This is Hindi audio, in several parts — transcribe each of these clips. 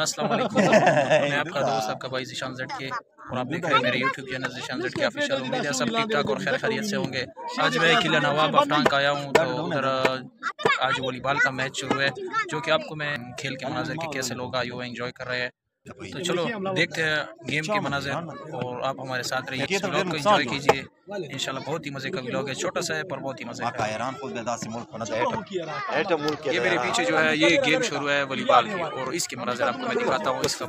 अस्सलाम वालेकुम। मैं आपका दोस्त आपका भाई ज़ीशान ज़ेड के और आप देख रहे हैं मेरे यूट्यूब चैनल ज़ीशान ज़ेड के ऑफिशियल। उम्मीद है सब ठीक ठाक और खैर खैरियत से होंगे। आज मैं किला नवाब अफटान का आया हूँ, तो उधर आज वॉलीबॉल का मैच शुरू है, जो कि आपको मैं खेल के मनाज़र के कैसे लोग आए हुए एंजॉय कर रहे हैं। तो चलो देखते हैं गेम के मनाज़र और आप हमारे साथ रहिए, इस व्लॉग को एंजॉय कीजिए। इंशाल्लाह बहुत ही मज़े का व्लॉग है, छोटा सा है पर बहुत ही मज़े का। ये मेरे पीछे जो है ये गेम शुरू है वॉलीबॉल की, और इसके मनाज़र आपको मैं दिखाता हूँ। इसका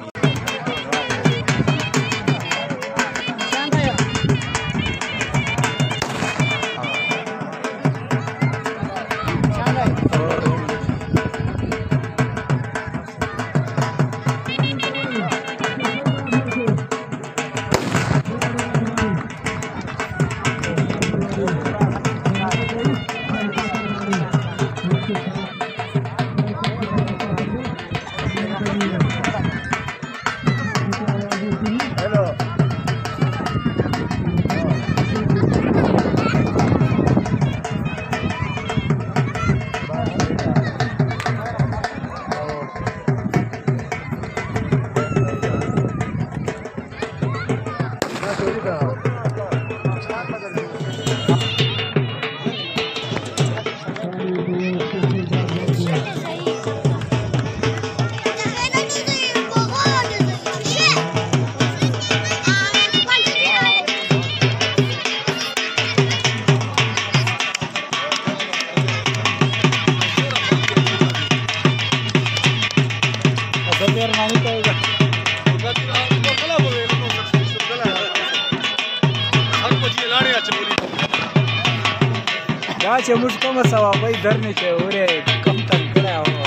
क्या मुझको मसावा भाई डर नहीं चाहिए हो रे कम तक कराया होगा।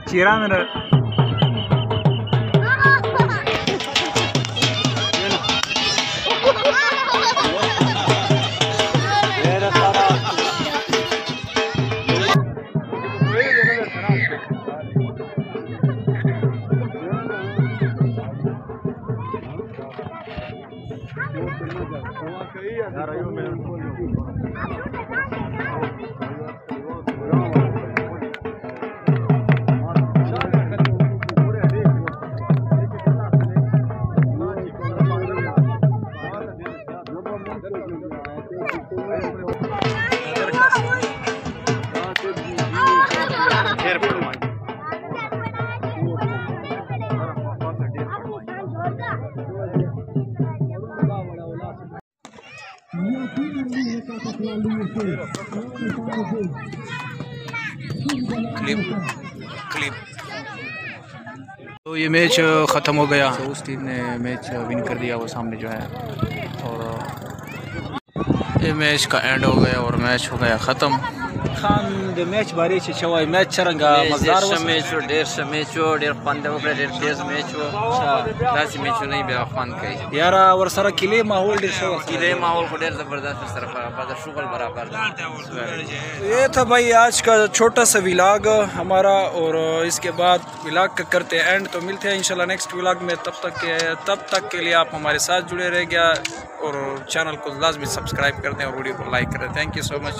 चीरा मेरा क्लिप। तो ये मैच ख़त्म हो गया, तो उस टीम ने मैच विन कर दिया वो सामने जो है, और ये मैच का एंड हो गया और मैच हो गया ख़त्म। खान दे मैच बारी से चवाई मैच चरंगा मज़दार मैच डेर फंड हो गया, डेर तेज मैच हो दासी मैच नहीं बे फंड के यार और सारा किले माहौल डेर शो किले माहौल को डेर ज़बरदस्त तरफ बदर शुगल बराबर। ये था भाई आज का छोटा सा व्लॉग हमारा, और इसके बाद व्लॉग का करते हैं एंड। तो मिलते हैं इंशाल्लाह नेक्स्ट व्लॉग में, तब तक के लिए आप हमारे साथ जुड़े रह गया और चैनल को लाजमी सब्सक्राइब कर दें और वीडियो को लाइक करें। Thank you so much.